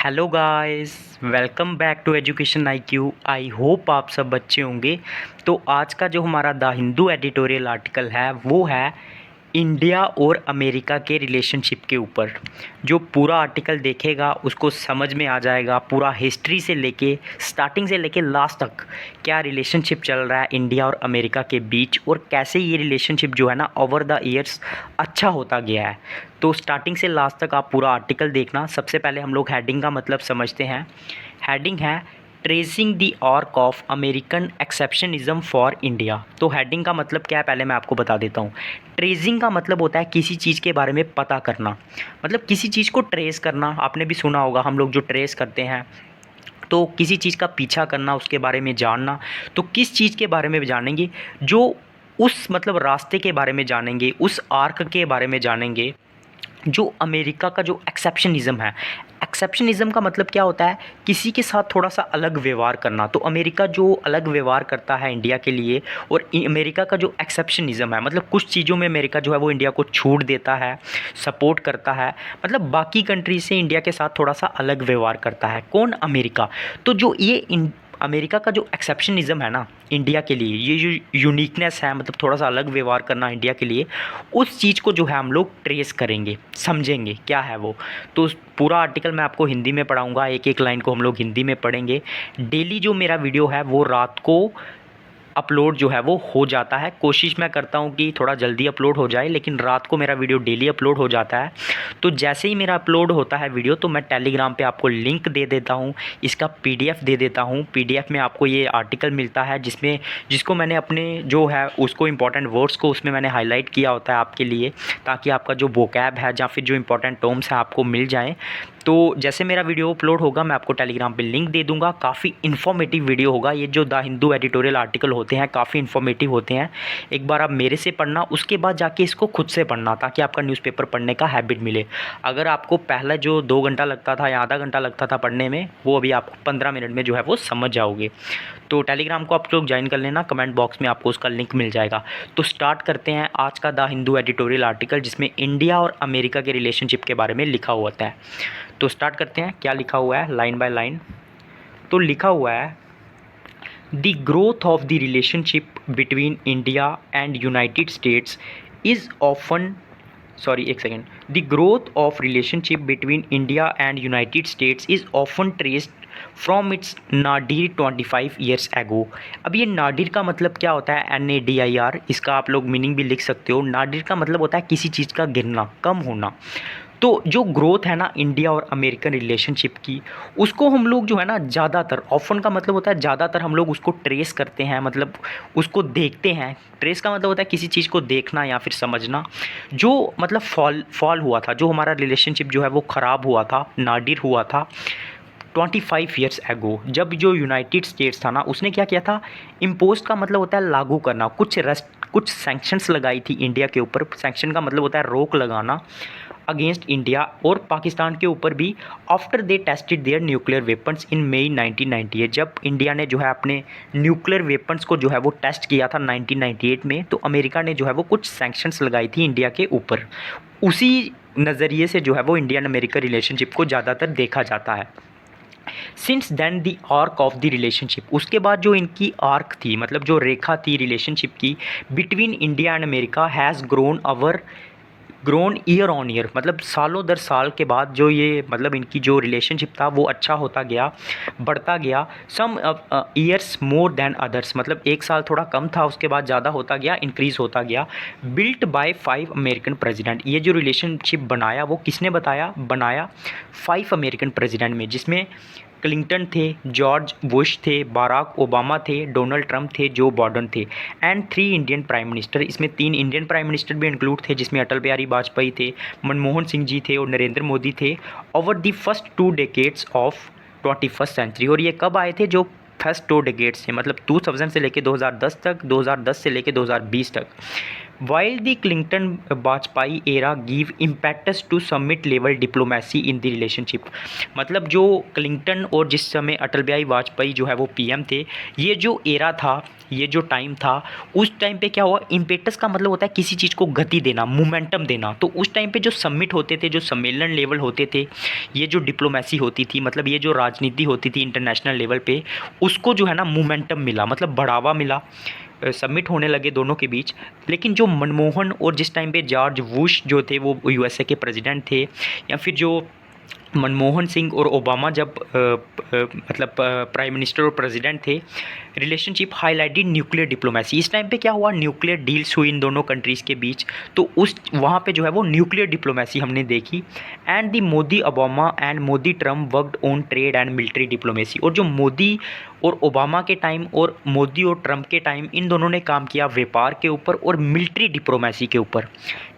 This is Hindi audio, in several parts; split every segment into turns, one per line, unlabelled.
Hello guys, welcome back to Education IQ। I hope आप सब अच्छे होंगे। तो आज का जो हमारा द हिंदू एडिटोरियल आर्टिकल है वो है इंडिया और अमेरिका के रिलेशनशिप के ऊपर। जो पूरा आर्टिकल देखेगा उसको समझ में आ जाएगा पूरा हिस्ट्री से लेके स्टार्टिंग से लेके लास्ट तक क्या रिलेशनशिप चल रहा है इंडिया और अमेरिका के बीच, और कैसे ये रिलेशनशिप जो है ना ओवर द ईयर्स अच्छा होता गया है। तो स्टार्टिंग से लास्ट तक आप पूरा आर्टिकल देखना। सबसे पहले हम लोग हेडिंग का मतलब समझते हैं। हेडिंग है tracing the arc of American एक्सेप्शनिज्म for India. तो हेडिंग का मतलब क्या है पहले मैं आपको बता देता हूँ। ट्रेसिंग का मतलब होता है किसी चीज़ के बारे में पता करना, मतलब किसी चीज़ को ट्रेस करना। आपने भी सुना होगा, हम लोग जो ट्रेस करते हैं तो किसी चीज़ का पीछा करना, उसके बारे में जानना। तो किस चीज़ के बारे में जानेंगे? जो उस मतलब रास्ते के बारे में जानेंगे, उस आर्क के बारे में जानेंगे जो अमेरिका का जो एक्सेप्शनिज़्म है। एक्सेप्शनिज़्म का मतलब क्या होता है? किसी के साथ थोड़ा सा अलग व्यवहार करना। तो अमेरिका जो अलग व्यवहार करता है इंडिया के लिए, और अमेरिका का जो एक्सेप्शनिज़्म है मतलब कुछ चीज़ों में अमेरिका जो है वो इंडिया को छूट देता है, सपोर्ट करता है, मतलब बाकी कंट्री से इंडिया के साथ थोड़ा सा अलग व्यवहार करता है। कौन? अमेरिका। तो जो ये अमेरिका का जो एक्सेप्शनिज़्म है ना इंडिया के लिए, ये जो यूनिकनेस है मतलब थोड़ा सा अलग व्यवहार करना इंडिया के लिए, उस चीज़ को जो है हम लोग ट्रेस करेंगे, समझेंगे क्या है वो। तो पूरा आर्टिकल मैं आपको हिंदी में पढ़ाऊँगा, एक एक लाइन को हम लोग हिंदी में पढ़ेंगे। डेली जो मेरा वीडियो है वो रात को अपलोड जो है वो हो जाता है। कोशिश मैं करता हूँ कि थोड़ा जल्दी अपलोड हो जाए, लेकिन रात को मेरा वीडियो डेली अपलोड हो जाता है। तो जैसे ही मेरा अपलोड होता है वीडियो तो मैं टेलीग्राम पे आपको लिंक दे देता हूँ, इसका PDF दे देता हूँ। PDF में आपको ये आर्टिकल मिलता है जिसको मैंने अपने जो है उसको इंपॉर्टेंट वर्ड्स को उसमें मैंने हाईलाइट किया होता है आपके लिए, ताकि आपका जो वोकैब है या फिर जो इंपॉर्टेंट टर्म्स हैं आपको मिल जाएँ। तो जैसे मेरा वीडियो अपलोड होगा मैं आपको टेलीग्राम पे लिंक दे दूंगा। काफ़ी इन्फॉर्मेटिव वीडियो होगा। ये जो द हिंदू एडिटोरियल आर्टिकल होते हैं काफ़ी इन्फॉर्मेटिव होते हैं। एक बार आप मेरे से पढ़ना, उसके बाद जाके इसको खुद से पढ़ना, ताकि आपका न्यूज़पेपर पढ़ने का हैबिट मिले। अगर आपको पहले जो 2 घंटा लगता था या आधा घंटा लगता था पढ़ने में, वो अभी आपको 15 मिनट में जो है वो समझ जाओगे। तो टेलीग्राम को आप लोग ज्वाइन कर लेना, कमेंट बॉक्स में आपको उसका लिंक मिल जाएगा। तो स्टार्ट करते हैं आज का द हिंदू एडिटोरियल आर्टिकल, जिसमें इंडिया और अमेरिका के रिलेशनशिप के बारे में लिखा हुआ होता है। तो स्टार्ट करते हैं। क्या लिखा हुआ है लाइन बाय लाइन? तो लिखा हुआ है the growth of the relationship between India and United States is often sorry एक second the growth of relationship between India and United States is often traced from its nadir 25 years ago. अब ये नाडिर का मतलब क्या होता है? NADIR। इसका आप लोग मीनिंग भी लिख सकते हो। नाडिर का मतलब होता है किसी चीज़ का गिरना, कम होना। तो जो ग्रोथ है ना इंडिया और अमेरिकन रिलेशनशिप की, उसको हम लोग जो है ना ज़्यादातर, ऑफन का मतलब होता है ज़्यादातर, हम लोग उसको ट्रेस करते हैं, मतलब उसको देखते हैं। ट्रेस का मतलब होता है किसी चीज़ को देखना या फिर समझना। जो मतलब फॉल हुआ था, जो हमारा रिलेशनशिप जो है वो ख़राब हुआ था, नाडिर हुआ था 25 ईयर्स एगो। जब जो यूनाइटेड स्टेट्स था ना उसने क्या किया था? इम्पोज का मतलब होता है लागू करना। कुछ सैंक्शंस लगाई थी इंडिया के ऊपर। सैंक्शन का मतलब होता है रोक लगाना अगेंस्ट इंडिया और पाकिस्तान के ऊपर भी। After they tested their nuclear weapons in May 1998। जब इंडिया ने जो है अपने न्यूक्लियर वेपन्स को जो है वो टेस्ट किया था 1998 में, तो अमेरिका ने जो है वो कुछ सैंक्शंस लगाई थी इंडिया के ऊपर। उसी नज़रिए से जो है वो इंडियन अमेरिकन रिलेशनशिप को ज़्यादातर देखा जाता है। Since then the arc of the relationship, उसके बाद जो इनकी आर्क थी, मतलब जो रेखा थी रिलेशनशिप की between India and America, has grown year on year. मतलब सालों दर साल के बाद जो ये मतलब इनकी जो रिलेशनशिप था वो अच्छा होता गया, बढ़ता गया। Some years more than others, मतलब एक साल थोड़ा कम था, उसके बाद ज़्यादा होता गया, इंक्रीज़ होता गया। Built by 5 American president. ये जो रिलेशनशिप बनाया वो किसने बनाया? 5 अमेरिकन प्रेसिडेंट में, जिसमें क्लिंटन थे, जॉर्ज बुश थे, बाराक ओबामा थे, डोनाल्ड ट्रंप थे, जो बाइडेन थे, एंड 3 इंडियन प्राइम मिनिस्टर। इसमें 3 इंडियन प्राइम मिनिस्टर भी इंक्लूड थे, जिसमें अटल बिहारी वाजपेयी थे, मनमोहन सिंह जी थे और नरेंद्र मोदी थे। Over the first 2 decades of 21st century. और ये कब आए थे? जो फर्स्ट 2 डेकेड्स थे, मतलब 2000 से लेके 2010 तक, 2010 से लेके 2020 तक। While the Clinton Vajpayee era give impetus to summit level diplomacy in the relationship, मतलब जो क्लिंटन और जिस समय अटल बिहारी वाजपेयी जो है वो पीएम थे, ये जो एरा था, ये जो टाइम था, उस टाइम पे क्या हुआ, इम्पेटस का मतलब होता है किसी चीज़ को गति देना, मोमेंटम देना। तो उस टाइम पे जो समिट होते थे, जो सम्मेलन लेवल होते थे, ये जो डिप्लोमेसी होती थी, मतलब ये जो राजनीति होती थी इंटरनेशनल लेवल पे, उसको जो है ना मोमेंटम मिला, मतलब बढ़ावा मिला, सबमिट होने लगे दोनों के बीच। लेकिन जो मनमोहन और जिस टाइम पे जॉर्ज बुश जो थे वो यूएसए के प्रेसिडेंट थे, या फिर जो मनमोहन सिंह और ओबामा जब मतलब प्राइम मिनिस्टर और प्रेसिडेंट थे, रिलेशनशिप हाईलाइटेड न्यूक्लियर डिप्लोमेसी। इस टाइम पे क्या हुआ, न्यूक्लियर डील्स हुई इन दोनों कंट्रीज़ के बीच, तो उस वहाँ पे जो है वो न्यूक्लियर डिप्लोमेसी हमने देखी। And the Modi Obama and Modi Trump worked on trade and military diplomacy. और जो मोदी और ओबामा के टाइम और मोदी और ट्रम्प के टाइम, इन दोनों ने काम किया व्यापार के ऊपर और मिलिट्री डिप्लोमेसी के ऊपर,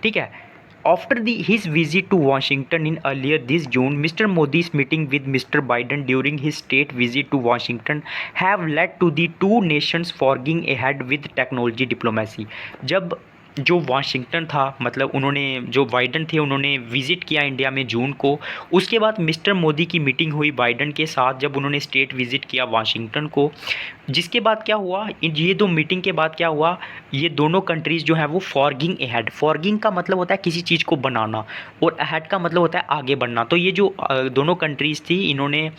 ठीक है। After his visit to Washington in earlier this June, Mr. Modi's meeting with Mr. Biden during his state visit to Washington have led to the two nations forging ahead with technology diplomacy. जब जो वाशिंगटन था, मतलब उन्होंने जो बाइडन थे उन्होंने विज़िट किया इंडिया में जून को, उसके बाद मिस्टर मोदी की मीटिंग हुई बाइडन के साथ जब उन्होंने स्टेट विज़िट किया वाशिंगटन को, जिसके बाद क्या हुआ, ये दो मीटिंग के बाद क्या हुआ, ये दोनों कंट्रीज़ जो हैं वो फॉरगिंग अहेड, फॉरगिंग का मतलब होता है किसी चीज़ को बनाना, और अहेड का मतलब होता है आगे बढ़ना। तो ये जो दोनों कंट्रीज़ थी, इन्होंने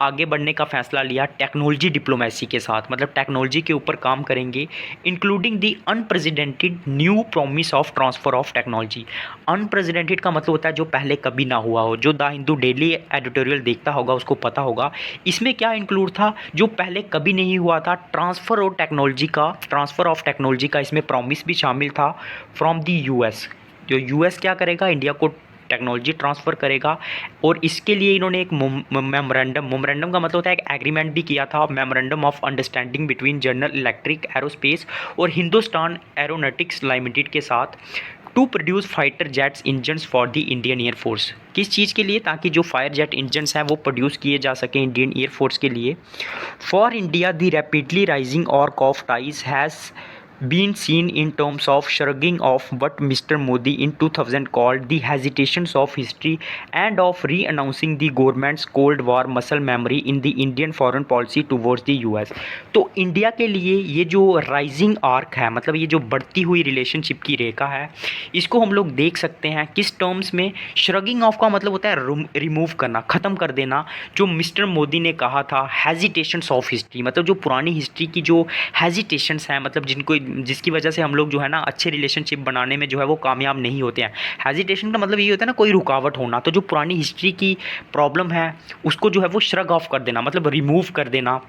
आगे बढ़ने का फ़ैसला लिया टेक्नोलॉजी डिप्लोमेसी के साथ, मतलब टेक्नोलॉजी के ऊपर काम करेंगे, including the unprecedented new promise of transfer of technology. Unprecedented का मतलब होता है जो पहले कभी ना हुआ हो, जो द हिंदू डेली एडिटोरियल देखता होगा उसको पता होगा। इसमें क्या इंक्लूड था, जो पहले कभी नहीं हुआ था, ट्रांसफ़र ऑफ टेक्नोलॉजी का इसमें प्रॉमिस भी शामिल था फ्रॉम दी यूएस। जो यूएस क्या करेगा, इंडिया को टेक्नोलॉजी ट्रांसफ़र करेगा, और इसके लिए इन्होंने एक मेमोरेंडम का मतलब होता है एक एग्रीमेंट भी किया था, memorandum of understanding between General Electric Aerospace और हिंदुस्तान एरोनॉटिक्स लिमिटेड के साथ to produce fighter jets engines for the Indian air force. किस चीज़ के लिए, ताकि जो फायर जेट इंजन्स हैं वो प्रोड्यूस किए जा सकें इंडियन एयरफोर्स के लिए। For India the rapidly rising arc of ties has been seen in terms of shrugging off what Mr. Modi in 2000 called the hesitations of history and of re-announcing the government's Cold War muscle memory in the Indian foreign policy towards the US। तो इंडिया के लिए ये जो राइजिंग आर्क है, मतलब ये जो बढ़ती हुई रिलेशनशिप की रेखा है, इसको हम लोग देख सकते हैं किस टर्म्स में। श्रगिंग ऑफ का मतलब होता है रिमूव करना, ख़त्म कर देना। जो मिस्टर मोदी ने कहा था हेजिटेशंस ऑफ हिस्ट्री, मतलब जो पुरानी हिस्ट्री की जो हेजिटेशंस हैं, मतलब जिसकी वजह से हम लोग जो है ना अच्छे रिलेशनशिप बनाने में जो है वो कामयाब नहीं होते हैं। हेजिटेशन का मतलब ये होता है ना कोई रुकावट होना। तो जो पुरानी हिस्ट्री की प्रॉब्लम है उसको जो है वो श्रग ऑफ कर देना, मतलब रिमूव कर देना।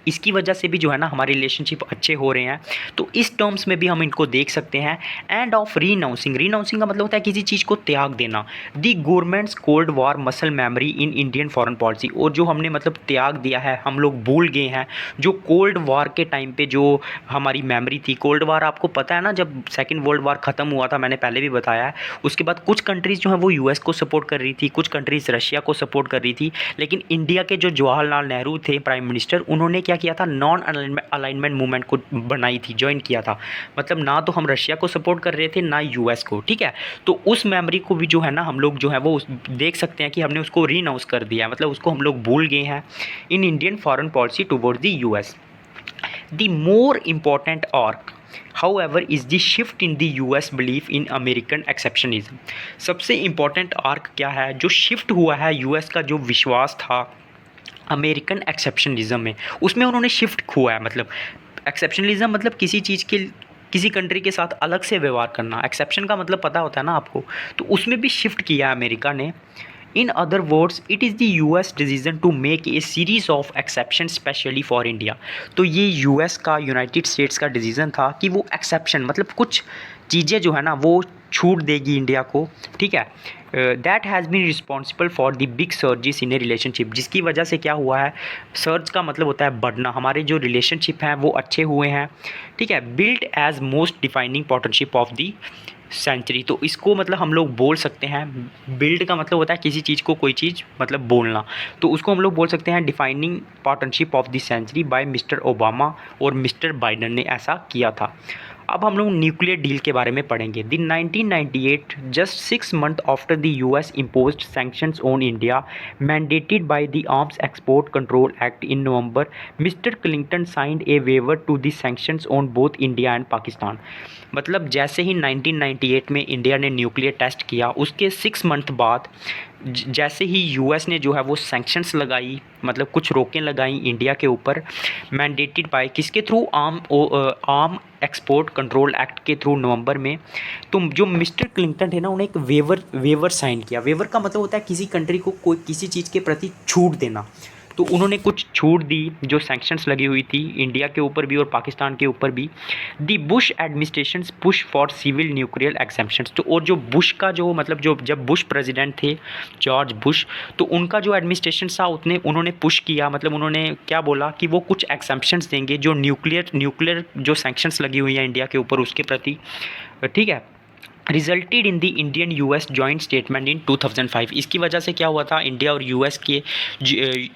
इसकी वजह से भी जो है ना हमारे रिलेशनशिप अच्छे हो रहे हैं। तो इस टर्म्स में भी हम इनको देख सकते हैं। एंड ऑफ रीनाउंसिंग का मतलब होता है किसी चीज़ को त्याग देना। The governments cold war muscle memory in Indian foreign policy, और जो हमने मतलब त्याग दिया है, हम लोग भूल गए हैं जो कोल्ड वार के टाइम पे जो हमारी मेमोरी थी। कोल्ड वार आपको पता है ना, जब सेकेंड वर्ल्ड वार ख़त्म हुआ था, मैंने पहले भी बताया है, उसके बाद कुछ कंट्रीज़ जो है वो यूएस को सपोर्ट कर रही थी, कुछ कंट्रीज़ रशिया को सपोर्ट कर रही थी, लेकिन इंडिया के जो जवाहरलाल नेहरू थे प्राइम मिनिस्टर, उन्होंने क्या किया था, नॉन अलाइनमेंट मूवमेंट को बनाई थी, ज्वाइन किया था। मतलब ना तो हम रशिया को सपोर्ट कर रहे थे ना यूएस को, ठीक है। तो उस मेमोरी को भी जो है ना हम लोग जो है वो देख सकते हैं कि हमने उसको रीनाउंस कर दिया है, मतलब उसको हम लोग भूल गए हैं इन Indian foreign policy towards the US. The more important arc however is the shift in the US belief in American exceptionism। सबसे इम्पॉर्टेंट आर्क क्या है, जो शिफ्ट हुआ है यूएस का जो विश्वास था अमेरिकन एक्सेप्शनलिज्म में, उसमें उन्होंने शिफ्ट हुआ है। मतलब एक्सेप्शनलिज्म मतलब किसी चीज़ के किसी कंट्री के साथ अलग से व्यवहार करना, एक्सेप्शन का मतलब पता होता है ना आपको, तो उसमें भी शिफ्ट किया है अमेरिका ने। In other words it is the US decision to make a series of exception specially for India. तो ये यूएस का, यूनाइटेड स्टेट्स का डिसीजन था कि वो एक्सेप्शन मतलब कुछ चीज़ें जो है ना वो छूट देगी इंडिया को, ठीक है। That has been responsible for the big surges in a relationship, जिसकी वजह से क्या हुआ है, सर्ज का मतलब होता है बढ़ना, हमारे जो रिलेशनशिप हैं वो अच्छे हुए हैं, ठीक है। Build as most defining partnership of the century. तो इसको मतलब हम लोग बोल सकते हैं, बिल्ड का मतलब होता है किसी चीज़ को, कोई चीज़ मतलब बोलना, तो उसको हम लोग बोल सकते हैं defining partnership of the century by mister Obama, और मिस्टर बाइडन ने ऐसा किया था। अब हम लोग न्यूक्लियर डील के बारे में पढ़ेंगे। The 1998 just 6 months after the US imposed sanctions on India mandated by the Arms Export Control Act in November, Mr. Clinton signed a waiver to the sanctions on both India and Pakistan। मतलब जैसे ही 1998 में इंडिया ने न्यूक्लियर टेस्ट किया, उसके 6 month बाद जैसे ही यूएस ने जो है वो सैंक्शंस लगाई, मतलब कुछ रोकें लगाई इंडिया के ऊपर, मैंडेटेड बाय किसके through, arm export control act के थ्रू नवंबर में। तो जो मिस्टर क्लिंटन थे ना, उन्हें एक वेवर साइन किया। वेवर का मतलब होता है किसी कंट्री को कोई किसी चीज़ के प्रति छूट देना। तो उन्होंने कुछ छूट दी जो सैंक्शंस लगी हुई थी इंडिया के ऊपर भी और पाकिस्तान के ऊपर भी। The Bush administration push for civil nuclear exemptions. तो और जो बुश का जो मतलब जो जब बुश प्रेसिडेंट थे, जॉर्ज बुश, तो उनका जो एडमिनिस्ट्रेशन था उन्होंने पुश किया, मतलब उन्होंने क्या बोला कि वो कुछ एग्जेम्पशंस देंगे जो न्यूक्लियर जो सैंक्शंस लगी हुई हैं इंडिया के ऊपर उसके प्रति, ठीक है। Resulted in the Indian US joint statement in 2005। इसकी वजह से क्या हुआ था, इंडिया और यूएस के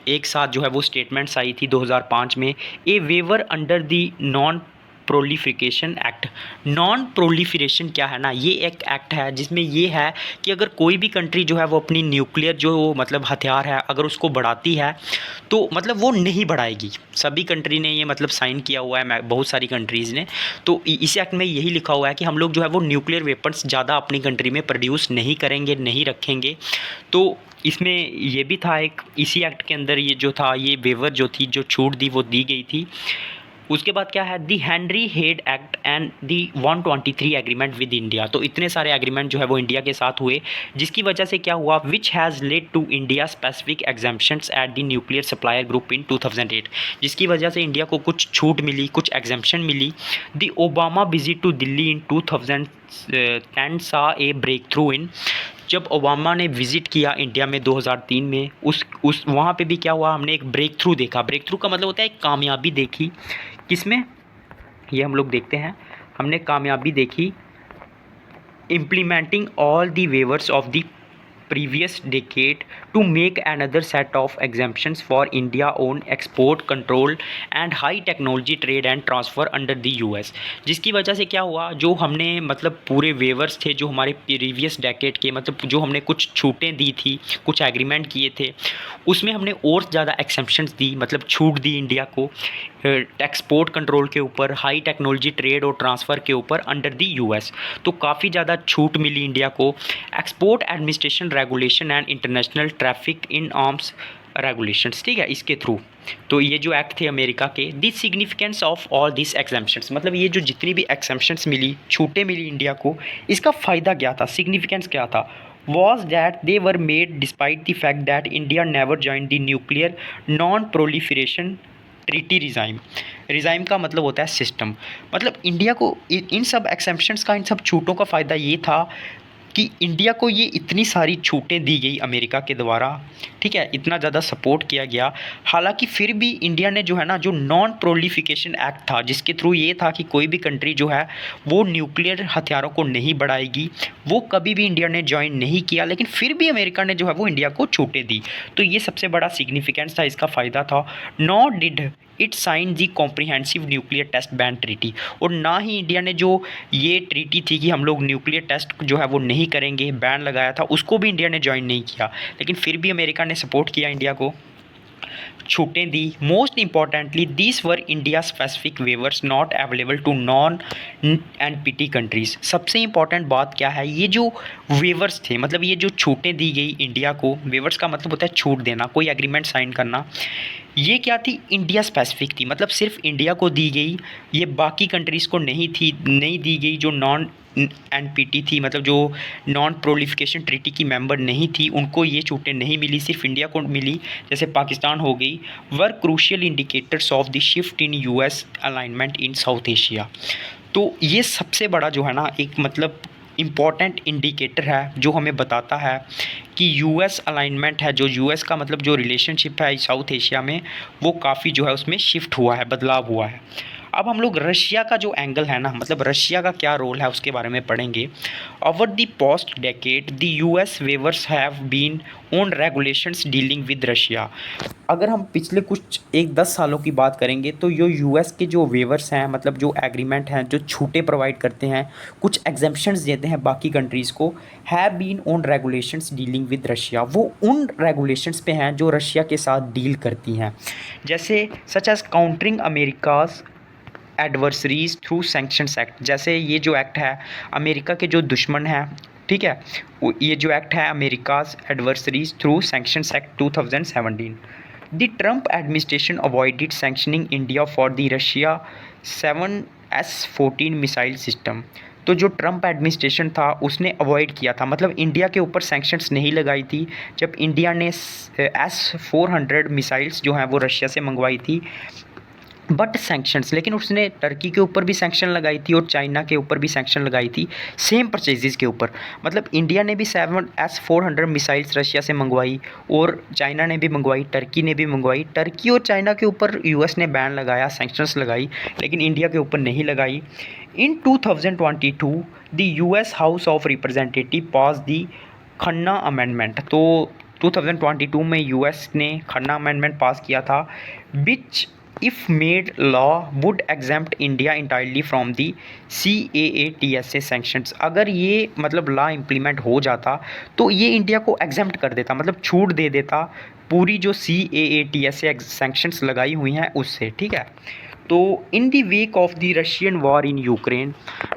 एक साथ जो है वो स्टेटमेंट्स आई थी 2005 में। A waiver under the non proliferation act. Non proliferation क्या है ना, ये एक एक्ट है जिसमें ये है कि अगर कोई भी कंट्री जो है वो अपनी न्यूक्लियर जो मतलब हथियार है अगर उसको बढ़ाती है तो मतलब वो नहीं बढ़ाएगी। सभी कंट्री ने ये मतलब साइन किया हुआ है, बहुत सारी कंट्रीज़ ने। तो इस एक्ट में यही लिखा हुआ है कि हम लोग जो है वो न्यूक्लियर वेपन्स ज़्यादा अपनी कंट्री में प्रोड्यूस नहीं करेंगे, नहीं रखेंगे। तो इसमें ये भी था एक, इसी एक्ट के अंदर ये जो था, ये वेवर जो थी, जो छूट दी वो दी गई थी। उसके बाद क्या है, the Henry Hyde act and the 123 agreement with India. तो इतने सारे एग्रीमेंट जो है वो इंडिया के साथ हुए, जिसकी वजह से क्या हुआ, which has led to India specific exemptions at the nuclear supplier group in 2008। जिसकी वजह से इंडिया को कुछ छूट मिली, कुछ एग्जाम्पशन मिली। The Obama visit to Delhi in 2010 saw A break through इन। जब ओबामा ने विज़िट किया इंडिया में 2003 में, उस वहाँ पे भी क्या हुआ, हमने एक ब्रेक थ्रू देखा। ब्रेक थ्रू का मतलब होता है एक कामयाबी देखी। किसमें, ये हम लोग देखते हैं, हमने कामयाबी देखी implementing all the weavers of the previous decade to make another set of exemptions for India on export control and high technology trade and transfer under the US। जिसकी वजह से क्या हुआ, जो हमने मतलब पूरे वेवर्स थे जो हमारे प्रीवियस डेकेड के, मतलब जो हमने कुछ छूटें दी थी, कुछ एग्रीमेंट किए थे, उसमें हमने और ज़्यादा एक्सेप्शंस दी, मतलब छूट दी इंडिया को एक्सपोर्ट कंट्रोल के ऊपर, हाई टेक्नोलॉजी ट्रेड और ट्रांसफ़र के ऊपर अंडर दी यूएस। तो काफ़ी ज़्यादा छूट मिली इंडिया को। Export administration regulation and international traffic in arms regulations, ठीक है, इसके थ्रू। तो ये जो एक्ट थे अमेरिका के, this significance of all this exemptions, मतलब ये जो जितनी भी एग्जाम्पशंस मिली, छूटें मिली इंडिया को, इसका फ़ायदा क्या था, सिग्निफिकेंस क्या था, was that they were made despite the fact that India never joined the nuclear non-proliferation treaty regime. Regime का मतलब होता है सिस्टम। मतलब इंडिया को इन सब एक्सेप्शंस का, इन सब छूटों का फ़ायदा ये था कि इंडिया को ये इतनी सारी छूटें दी गई अमेरिका के द्वारा, ठीक है, इतना ज़्यादा सपोर्ट किया गया। हालांकि फिर भी इंडिया ने जो है ना, जो नॉन प्रोलिफिकेशन एक्ट था, जिसके थ्रू ये था कि कोई भी कंट्री जो है वो न्यूक्लियर हथियारों को नहीं बढ़ाएगी, वो कभी भी इंडिया ने ज्वाइन नहीं किया, लेकिन फिर भी अमेरिका ने जो है वो इंडिया को छूटें दी। तो ये सबसे बड़ा सिग्निफिकेंस था, इसका फ़ायदा था। Nor did it sign the comprehensive nuclear test ban treaty. और ना ही इंडिया ने जो ये ट्रीटी थी कि हम लोग न्यूक्लियर टेस्ट जो है वो नहीं करेंगे, बैन लगाया था, उसको भी इंडिया ने ज्वाइन नहीं किया, लेकिन फिर भी अमेरिका ने सपोर्ट किया इंडिया को, छूटें दी। Most importantly this was India specific waivers not available to non NPT countries. सबसे इंपॉर्टेंट बात क्या है, ये जो वेवर्स थे, मतलब ये जो छूटें दी गई इंडिया को, वेवर्स का मतलब होता है छूट देना, कोई एग्रीमेंट साइन करना, ये क्या थी, इंडिया स्पेसिफिक थी, मतलब सिर्फ इंडिया को दी गई, ये बाकी कंट्रीज़ को नहीं दी गई जो नॉन एनपीटी थी, मतलब जो नॉन प्रोलिफिकेशन ट्रीटी की मेंबर नहीं थी, उनको ये छूटें नहीं मिली, सिर्फ इंडिया को मिली, जैसे पाकिस्तान हो गई। Were crucial indicators of the shift in US alignment in South Asia. तो ये सबसे बड़ा जो है ना एक मतलब इम्पॉर्टेंट इंडिकेटर है जो हमें बताता है कि यूएस अलाइनमेंट है, जो यूएस का मतलब जो रिलेशनशिप है साउथ एशिया में, वो काफ़ी जो है उसमें शिफ्ट हुआ है, बदलाव हुआ है। अब हम लोग रशिया का जो एंगल है ना, मतलब रशिया का क्या रोल है उसके बारे में पढ़ेंगे। Over the past decade the US waivers have been on regulations dealing with Russia. अगर हम पिछले कुछ 1-10 सालों की बात करेंगे तो यो यूएस के जो वेवर्स हैं, मतलब जो एग्रीमेंट हैं, जो छूटें प्रोवाइड करते हैं, कुछ एग्जेम्पशंस देते हैं बाकी कंट्रीज़ को, have been on regulations dealing with Russia. वो उन रेगुलेशंस पे हैं जो रशिया के साथ डील करती हैं, जैसे such as countering America's adversaries through sanctions act. जैसे ये जो एक्ट है अमेरिका के जो दुश्मन हैं, ठीक है, ये जो एक्ट है America's adversaries through sanctions act 2017। The Trump administration avoided sanctioning India for the Russia 7S-14 missile system. तो जो ट्रंप एडमिनिस्ट्रेशन था उसने अवॉइड किया था, मतलब इंडिया के ऊपर सैंक्शंस नहीं लगाई थी जब इंडिया ने S-400 मिसाइल्स जो हैं वो रशिया से मंगवाई थी। बट सैंक्शंस, लेकिन उसने टर्की के ऊपर भी सैंक्शन लगाई थी और चाइना के ऊपर भी सैंक्शन लगाई थी सेम परचेजेस के ऊपर। मतलब इंडिया ने भी 7S-400 मिसाइल्स रशिया से मंगवाई और चाइना ने भी मंगवाई, टर्की ने भी मंगवाई। टर्की और चाइना के ऊपर यूएस ने बैन लगाया, सैंक्शंस लगाई, लेकिन इंडिया के ऊपर नहीं लगाई। इन 2022 the US house of representative pass the Khanna amendment. तो 2022 में यूएस ने खन्ना अमेंडमेंट पास किया था, विच if made law would exempt India entirely from the CAATSA sanctions। अगर ये मतलब लॉ इम्प्लीमेंट हो जाता तो ये इंडिया को एग्जेम्प्ट कर देता, मतलब छूट दे देता पूरी जो CAATSA सैंक्शंस लगाई हुई हैं उससे, ठीक है। तो in the wake of the Russian war in Ukraine,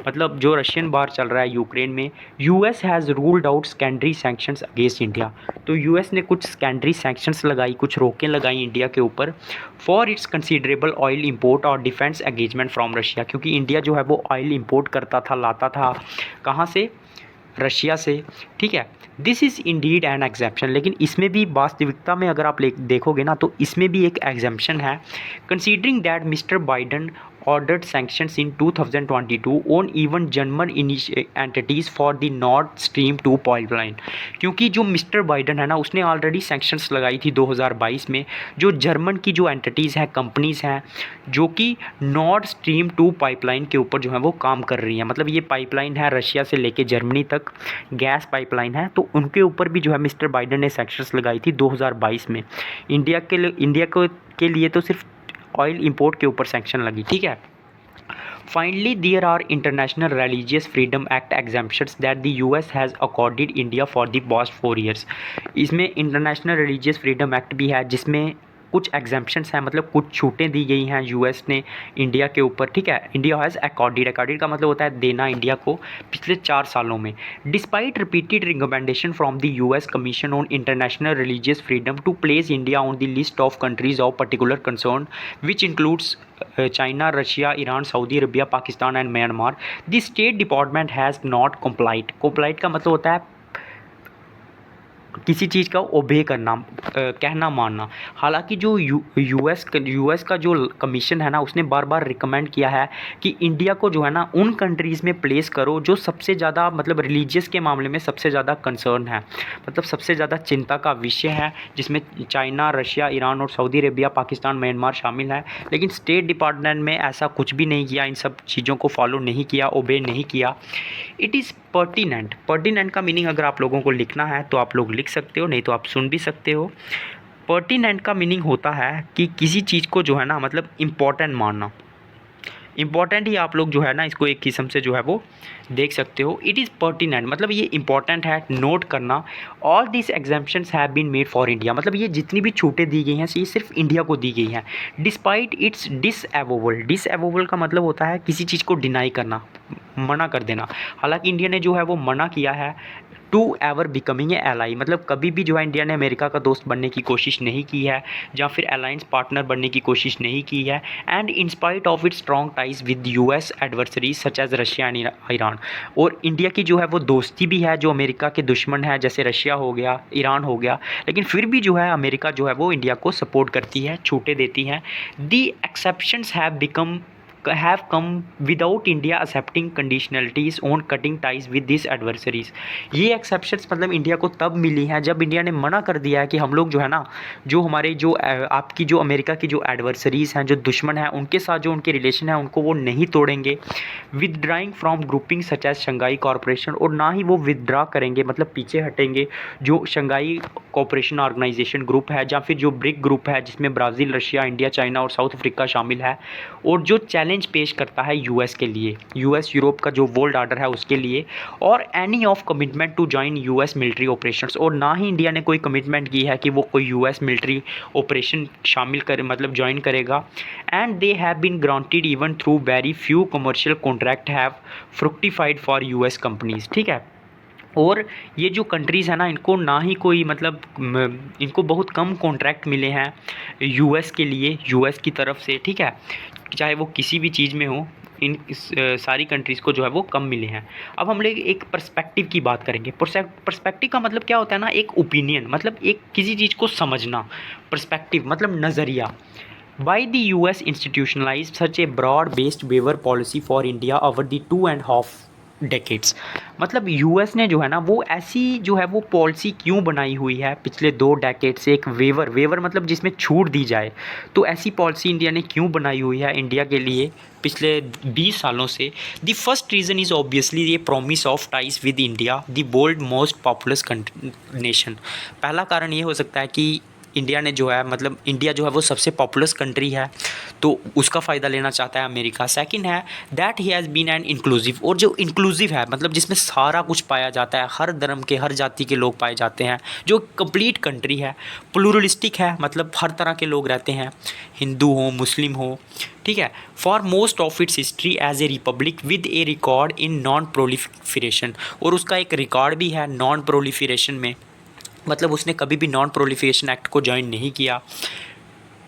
मतलब जो रशियन वॉर चल रहा है यूक्रेन में, US has ruled out secondary sanctions against India. तो यूएस ने कुछ सेकेंडरी सैंक्शंस लगाई, कुछ रोकें लगाई इंडिया के ऊपर for its considerable oil import और डिफेंस एंगेजमेंट फ्रॉम रशिया। क्योंकि इंडिया जो है वो ऑयल इंपोर्ट करता था, लाता था कहाँ से, रशिया से, ठीक है। This is indeed an exception, लेकिन इसमें भी वास्तविकता में अगर आप देखोगे ना तो इसमें भी एक एग्जेम्पशन है। Considering that mister Biden ordered sanctions in 2022 on even German entities for the Nord Stream 2 pipeline। क्योंकि जो मिस्टर बाइडन है ना उसने ऑलरेडी सैंक्शंस लगाई थी 2022 में, जो जर्मन की जो एंटिटीज़ हैं, कंपनीज़ हैं, जो कि नॉर्ड स्ट्रीम 2 पाइपलाइन के ऊपर जो है वो काम कर रही हैं। मतलब ये पाइपलाइन है रशिया से लेके जर्मनी तक, गैस पाइपलाइन है, तो उनके ऊपर भी जो है मिस्टर बाइडन ने सैंक्शंस लगाई थी 2022 में। के लिए तो सिर्फ ऑयल इंपोर्ट के ऊपर सैंक्शन लगी, ठीक है। Finally there are international religious freedom act exemptions that the US has accorded India for the past 4 years. इसमें इंटरनेशनल रिलीजियस फ्रीडम एक्ट भी है जिसमें कुछ एग्जेम्पशंस हैं, मतलब कुछ छूटें दी गई हैं यूएस ने इंडिया के ऊपर, ठीक है। इंडिया हैज़ अकॉर्डेड, अकॉर्डेड का मतलब होता है देना इंडिया को, पिछले 4 सालों में। Despite repeated recommendation from the US commission on international religious freedom to place India on the list of countries of particular concern which includes China, Russia, Iran, Saudi Arabia, Pakistan and Myanmar, the State Department has not complied. Complied का मतलब होता है किसी चीज़ का ओबे करना, कहना मानना। हालांकि जो यूएस का जो कमीशन है ना उसने बार बार रिकमेंड किया है कि इंडिया को जो है ना उन कंट्रीज़ में प्लेस करो जो सबसे ज़्यादा, मतलब रिलीजियस के मामले में सबसे ज़्यादा कंसर्न है, मतलब सबसे ज़्यादा चिंता का विषय है, जिसमें चाइना, रशिया, ईरान और सऊदी अरबिया, पाकिस्तान, म्यांमार शामिल है। लेकिन स्टेट डिपार्टमेंट में ऐसा कुछ भी नहीं किया, इन सब चीज़ों को फॉलो नहीं किया, ओबे नहीं किया। It is pertinent. पर्टिनेंट का मीनिंग अगर आप लोगों को लिखना है तो आप लोग लिख सकते हो, नहीं तो आप सुन भी सकते हो। पर्टिनेंट का मीनिंग होता है कि किसी चीज़ को जो है ना मतलब इम्पॉर्टेंट मानना। इम्पॉर्टेंट ही आप लोग जो है ना इसको एक किस्म से जो है वो देख सकते हो। इट इज़ पर्टिनेंट मतलब ये इंपॉर्टेंट है, नोट करना। All this exemptions have been made for India, मतलब ये जितनी भी छूटें दी गई हैं ये सिर्फ इंडिया को दी गई हैं। Despite it's डिसएवोबल। डिसएवोबल का मतलब होता है किसी चीज़ को डिनाई करना, मना कर देना। हालांकि इंडिया ने जो है वो मना किया है to ever becoming a ally, मतलब कभी भी जो है इंडिया ने अमेरिका का दोस्त बनने की कोशिश नहीं की है या फिर अलायंस पार्टनर बनने की कोशिश नहीं की है। And in spite of its strong ties with US adversaries such as Russia and Iran. और इंडिया की जो है वो दोस्ती भी है जो अमेरिका के दुश्मन है, जैसे रशिया हो गया, ईरान हो गया, लेकिन फिर भी जो है अमेरिका जो है वो इंडिया को सपोर्ट करती है, छूटें देती हैं। The exceptions have become have come without India accepting conditionalities on cutting ties with these adversaries। ये एक्सेप्शंस मतलब इंडिया को तब मिली हैं जब इंडिया ने मना कर दिया है कि हम लोग जो है ना, जो हमारे जो आपकी जो अमेरिका की जो एडवर्सरीज हैं, जो दुश्मन हैं, उनके साथ जो उनके रिलेशन है उनको वो नहीं तोड़ेंगे। Withdrawing from grouping such as Shanghai corporation, और ना ही वो विदड्रा करेंगे मतलब पीछे हटेंगे जो शंघाई कोऑपरेशन ऑर्गेनाइजेशन ग्रुप है, या फिर जो ब्रिक ग्रुप है जिसमें ब्राज़ील, रशिया, इंडिया, चाइना और साउथ अफ्रीका शामिल है, और जो चैलेंज पेश करता है यूएस के लिए, यूएस यूरोप का जो वर्ल्ड ऑर्डर है उसके लिए, और any of commitment to join US military operations, और ना ही इंडिया ने कोई कमिटमेंट की है कि वो कोई यूएस मिलिट्री ऑपरेशन शामिल करे मतलब ज्वाइन करेगा। And they have been granted even through very few commercial contract have fructified for US companies, ठीक है। और ये जो कंट्रीज़ है ना, इनको ना ही कोई मतलब इनको बहुत कम कॉन्ट्रैक्ट मिले हैं यूएस के लिए, यूएस की तरफ से, ठीक है, चाहे वो किसी भी चीज़ में हो, सारी कंट्रीज़ को जो है वो कम मिले हैं। अब हम लोग एक पर्सपेक्टिव की बात करेंगे। पर्सपेक्टिव का मतलब क्या होता है ना, एक ओपिनियन, मतलब एक किसी चीज़ को समझना। पर्सपेक्टिव मतलब नज़रिया। Why the US institutionalized such a broad-based waiver policy for India over the 2.5 decades? मतलब यूएस ने जो है ना वो ऐसी जो है वो पॉलिसी क्यों बनाई हुई है पिछले 2 डेकेड से, एक वेवर मतलब जिसमें छूट दी जाए, तो ऐसी पॉलिसी इंडिया ने क्यों बनाई हुई है इंडिया के लिए पिछले 20 सालों से? The first reason is obviously ये promise of ties with India the world most populous nation. पहला कारण ये हो सकता है कि इंडिया ने जो है मतलब इंडिया जो है वो सबसे पॉपुलस कंट्री है, तो उसका फ़ायदा लेना चाहता है अमेरिका। सेकंड है that he has been an inclusive, और जो इंक्लूसिव है मतलब जिसमें सारा कुछ पाया जाता है, हर धर्म के, हर जाति के लोग पाए जाते हैं, जो कंप्लीट कंट्री है। प्लूरलिस्टिक है मतलब हर तरह के लोग रहते हैं, हिंदू हो, मुस्लिम हो, ठीक है। For most of its history as a republic with a record in non proliferation, और उसका एक रिकॉर्ड भी है नॉन प्रोलिफरेशन में, मतलब उसने कभी भी नॉन प्रोलिफरेशन एक्ट को ज्वाइन नहीं किया।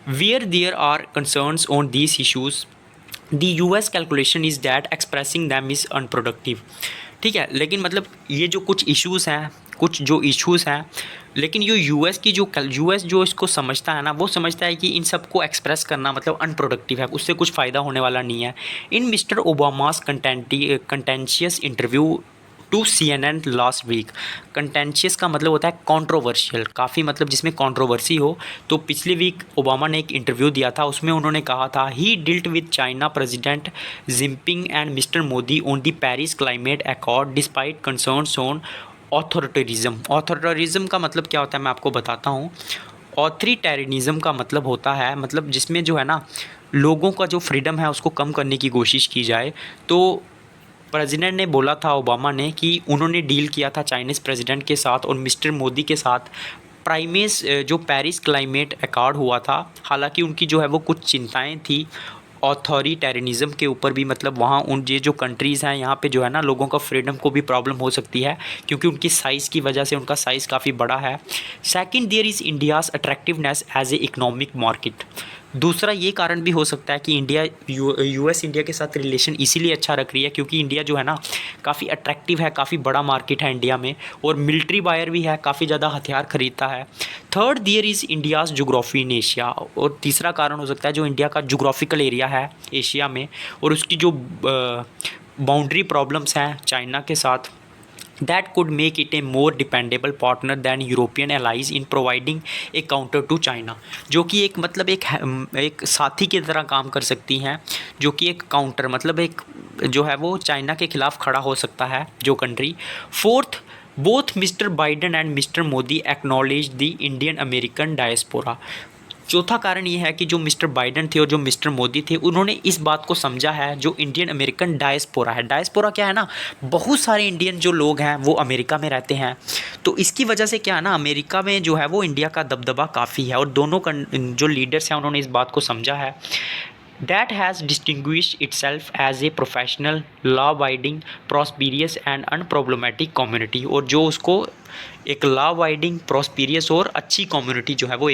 Where there are concerns on these issues the US calculation is that expressing them is unproductive, ठीक है। लेकिन मतलब ये जो कुछ इश्यूज़ हैं, कुछ जो इश्यूज़ हैं, लेकिन ये यूएस जो इसको समझता है ना, वो समझता है कि इन सब को एक्सप्रेस करना मतलब अनप्रोडक्टिव है, उससे कुछ फ़ायदा होने वाला नहीं है। In Mister Obama's contentious interview to CNN last week, contentious का मतलब होता है कंट्रोवर्शियल, काफ़ी मतलब जिसमें कंट्रोवर्सी हो, तो पिछले वीक ओबामा ने एक इंटरव्यू दिया था, उसमें उन्होंने कहा था he dealt with China President Jinping and Mister Modi on the Paris climate accord despite concerns on authoritarianism. Authoritarianism का मतलब क्या होता है मैं आपको बताता हूँ। ऑथोरिटेरिज्म का मतलब होता है मतलब जिसमें जो है ना लोगों का जो फ्रीडम है उसको कम करने की कोशिश की जाए। तो प्रेसिडेंट ने बोला था ओबामा ने कि उन्होंने डील किया था चाइनीज़ प्रेसिडेंट के साथ और मिस्टर मोदी के साथ प्राइमेस जो पेरिस क्लाइमेट अकॉर्ड हुआ था। हालांकि उनकी जो है वो कुछ चिंताएं थी ऑथोरिटेरिज्म के ऊपर भी, मतलब वहाँ उन ये जो कंट्रीज़ हैं यहाँ पे जो है ना लोगों का फ्रीडम को भी प्रॉब्लम हो सकती है क्योंकि उनकी साइज़ की वजह से, उनका साइज़ काफ़ी बड़ा है। Second, there is India's attractiveness as a economic market. दूसरा ये कारण भी हो सकता है कि इंडिया यूएस इंडिया के साथ रिलेशन इसीलिए अच्छा रख रही है क्योंकि इंडिया जो है ना काफ़ी अट्रैक्टिव है, काफ़ी बड़ा मार्केट है इंडिया में, और मिलिट्री बायर भी है, काफ़ी ज़्यादा हथियार खरीदता है। Third, there is India's geography in Asia. और तीसरा कारण हो सकता है जो इंडिया का जोग्राफिकल एरिया है एशिया में और उसकी जो बाउंड्री प्रॉब्लम्स हैं चाइना के साथ, that could make it a more dependable partner than European allies in providing a counter to China, जो कि एक मतलब एक साथी की तरह काम कर सकती हैं, जो कि एक काउंटर मतलब एक जो है वो चाइना के खिलाफ खड़ा हो सकता है जो country. Fourth, both mister Biden and Mister Modi acknowledge the Indian American diaspora. चौथा कारण ये है कि जो मिस्टर बाइडन थे और जो मिस्टर मोदी थे उन्होंने इस बात को समझा है जो इंडियन अमेरिकन डायस्पोरा है। डायस्पोरा क्या है ना, बहुत सारे इंडियन जो लोग हैं वो अमेरिका में रहते हैं, तो इसकी वजह से क्या है ना अमेरिका में जो है वो इंडिया का दबदबा काफ़ी है और दोनों जो लीडर्स हैं उन्होंने इस बात को समझा है। that has distinguished itself as a professional, law-abiding, prosperous and unproblematic community, और जो उसको एक लॉ अबाइडिंग, प्रॉस्पेरियस और अच्छी कम्युनिटी जो है वो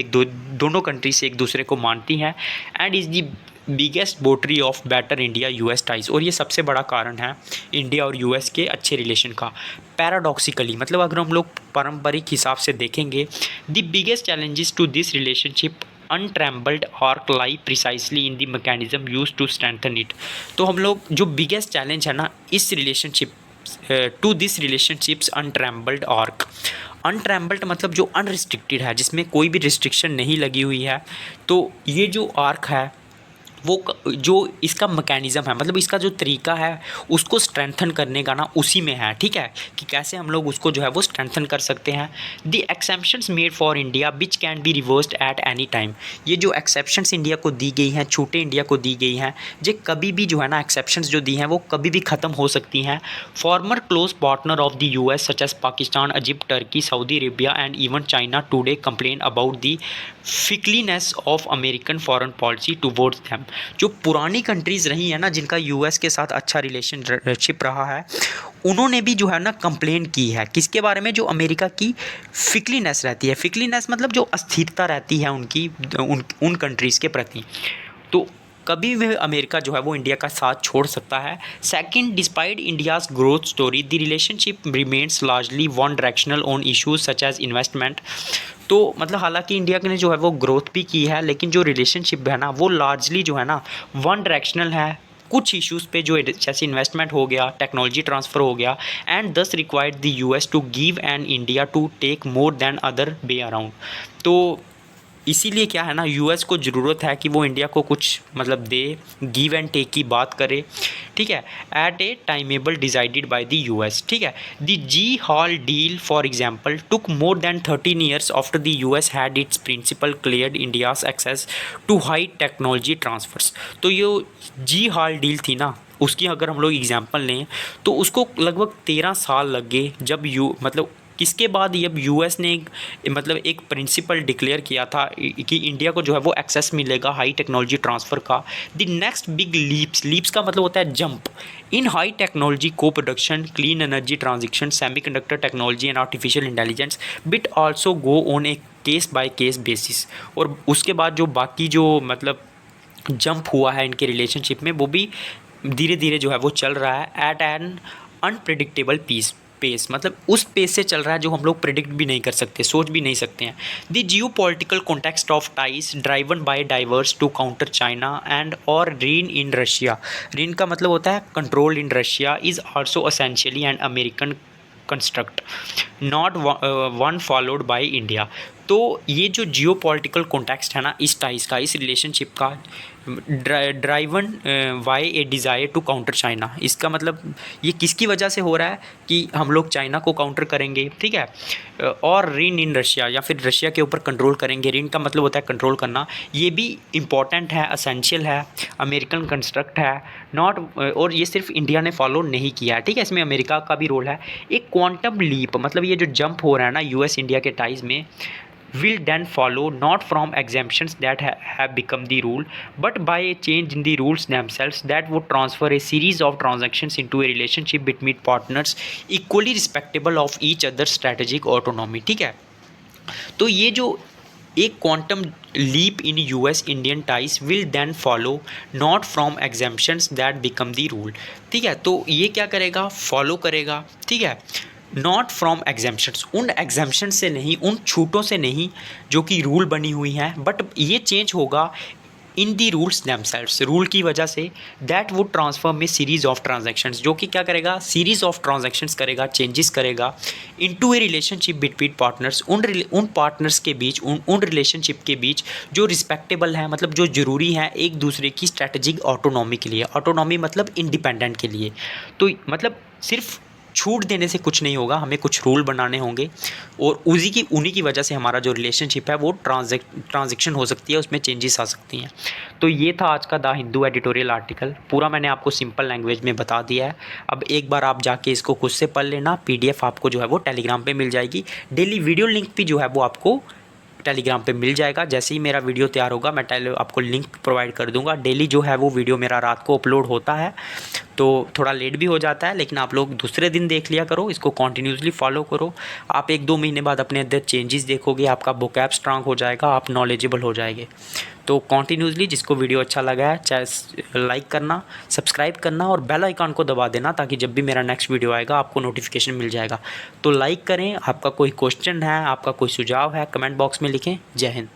दोनों कंट्री से एक दूसरे को मानती हैं। And is the biggest votary of better India US ties, और ये सबसे बड़ा कारण है इंडिया और यूएस के अच्छे रिलेशन का। पैराडॉक्सिकली मतलब अगर हम लोग पारंपरिक हिसाब से देखेंगे, the biggest challenges to this relationship untrammelled arc lie precisely in the mechanism use to strengthen it. तो हम लोग जो बिगेस्ट चैलेंज है ना इस relationship to this relationship's untrammelled arc. Untrammelled मतलब जो अनरिस्ट्रिक्टेड है, जिसमें कोई भी रिस्ट्रिक्शन नहीं लगी हुई है। तो ये जो आर्क है वो जो इसका मैकेनिज़्म है, मतलब इसका जो तरीका है उसको स्ट्रेंथन करने का ना उसी में है, ठीक है, कि कैसे हम लोग उसको जो है वो स्ट्रेंथन कर सकते हैं। The exceptions made for India which can be reversed at any time. ये जो एक्सेप्शंस इंडिया को दी गई हैं, छोटे इंडिया को दी गई हैं, जो कभी भी जो है ना एक्सेप्शंस जो दी हैं वो कभी भी ख़त्म हो सकती हैं। Former close partner of the US such as Pakistan, Egypt, Turkey, Saudi Arabia and even China today complain about the fickleness of American foreign policy towards them. जो पुरानी कंट्रीज़ रही हैं ना जिनका यूएस के साथ अच्छा रिलेशनशिप रहा है, उन्होंने भी जो है ना कंप्लेन की है किसके बारे में, जो अमेरिका की फिकलीनेस रहती है। फिकलीनेस मतलब जो अस्थिरता रहती है उनकी उन कंट्रीज़ के प्रति। तो कभी भी अमेरिका जो है वो इंडिया का साथ छोड़ सकता है। Second, despite India's growth story the relationship remains largely one directional on issues such as investment. तो मतलब हालांकि इंडिया ने जो है वो ग्रोथ भी की है, लेकिन जो रिलेशनशिप है ना वो लार्जली जो है ना वन डायरेक्शनल है कुछ इश्यूज़ पे, जो जैसे इन्वेस्टमेंट हो गया, टेक्नोलॉजी ट्रांसफ़र हो गया, and thus required the US to give and India to take more than other way around. तो इसीलिए क्या है ना यूएस को ज़रूरत है कि वो इंडिया को कुछ मतलब दे, गिव एंड टेक की बात करे, ठीक है, at a timetable decided by the US, ठीक है। The G hall deal for example took more than 13 years after the US had its principle cleared India's access to high technology transfers. तो ये जी हॉल डील थी ना, उसकी अगर हम लोग एग्जांपल लें तो उसको लगभग 13 साल लग गए, जब मतलब किसके बाद जब यूएस ने मतलब एक प्रिंसिपल डिक्लेयर किया था कि इंडिया को जो है वो एक्सेस मिलेगा हाई टेक्नोलॉजी ट्रांसफ़र का। द नेक्स्ट बिग लीप्स का मतलब होता है जंप इन हाई टेक्नोलॉजी को production, clean energy transition, semiconductor technology and artificial intelligence bit also go on A case by case basis. और उसके बाद जो बाकी जो मतलब जंप हुआ है इनके रिलेशनशिप में वो भी धीरे धीरे जो है वो चल रहा है एट एन अनप्रिडिक्टेबल पेस, मतलब उस पेस से चल रहा है जो हम लोग प्रिडिक्ट भी नहीं कर सकते, सोच भी नहीं सकते हैं। The geo political context of ties driven by diverse to counter China and और रीन इन रशिया। रीन का मतलब होता है control in Russia is also essentially and American construct not one followed by India. तो ये जो जियो पॉलिटिकल कॉन्टेक्स्ट है ना इस टाइज का, इस रिलेशनशिप का, driven by a desire to counter China, इसका मतलब ये किसकी वजह से हो रहा है कि हम लोग चाइना को काउंटर करेंगे, ठीक है, और रीन इन रशिया या फिर रशिया के ऊपर कंट्रोल करेंगे। रीन का मतलब होता है कंट्रोल करना, ये भी इम्पॉर्टेंट है, असेंशियल है, अमेरिकन कंस्ट्रक्ट है, नॉट, और ये सिर्फ इंडिया ने फॉलो नहीं किया है, ठीक है, इसमें अमेरिका का भी रोल है। एक क्वांटम लीप मतलब ये जो जंप हो रहा है ना यूएस इंडिया के टाइज में will then follow not from exemptions that have become the rule but by a change in the rules themselves that would transfer a series of transactions into a relationship between partners equally respectable of each other's strategic autonomy, ठीक है। तो ये जो एक quantum leap in US Indian ties will then follow not from exemptions that become the rule, ठीक है। तो ये क्या करेगा, फॉलो करेगा, ठीक है, नॉट फ्रॉम एग्जेम्पशंस, उन एग्जेम्पशन से नहीं, उन छूटों से नहीं जो कि रूल बनी हुई हैं, बट ये चेंज होगा इन दी रूल्स दैमसेल्व्स, रूल की वजह से, दैट वुड ट्रांसफॉर्म में सीरीज़ ऑफ ट्रांजैक्शंस, जो कि क्या करेगा, सीरीज़ ऑफ ट्रांजैक्शंस करेगा, चेंजेस करेगा इनटू ए रिलेशनशिप बिटवीन पार्टनर्स, उन पार्टनर्स के बीच, उन रिलेशनशिप के बीच जो रिस्पेक्टेबल है, मतलब जो ज़रूरी है एक दूसरे की स्ट्रैटेजिक ऑटोनॉमी के लिए। ऑटोनॉमी मतलब इंडिपेंडेंट के लिए। तो मतलब सिर्फ छूट देने से कुछ नहीं होगा, हमें कुछ रूल बनाने होंगे और उन्हीं की वजह से हमारा जो रिलेशनशिप है वो ट्रांजेक्शन हो सकती है, उसमें चेंजेस आ सकती हैं। तो ये था आज का द हिंदू एडिटोरियल आर्टिकल, पूरा मैंने आपको सिंपल लैंग्वेज में बता दिया है। अब एक बार आप जाके इसको खुद से पढ़ लेना, पीडीएफ आपको जो है वो टेलीग्राम पे मिल जाएगी। डेली वीडियो लिंक भी जो है वो आपको टेलीग्राम पे मिल जाएगा। जैसे ही मेरा वीडियो तैयार होगा मैं आपको लिंक प्रोवाइड कर दूंगा। डेली जो है वो वीडियो मेरा रात को अपलोड होता है, तो थोड़ा लेट भी हो जाता है, लेकिन आप लोग दूसरे दिन देख लिया करो, इसको कॉन्टीन्यूसली फॉलो करो। आप 1-2 महीने बाद अपने अंदर चेंजेस देखोगे, आपका वोकैब स्ट्रांग हो जाएगा, आप नॉलेजेबल हो जाएंगे। तो कॉन्टीन्यूसली जिसको वीडियो अच्छा लगा है चाहे लाइक करना, सब्सक्राइब करना और बेल आइकन को दबा देना, ताकि जब भी मेरा नेक्स्ट वीडियो आएगा आपको नोटिफिकेशन मिल जाएगा। तो लाइक करें, आपका कोई क्वेश्चन है, आपका कोई सुझाव है, कमेंट बॉक्स में लिखें। जय हिंद।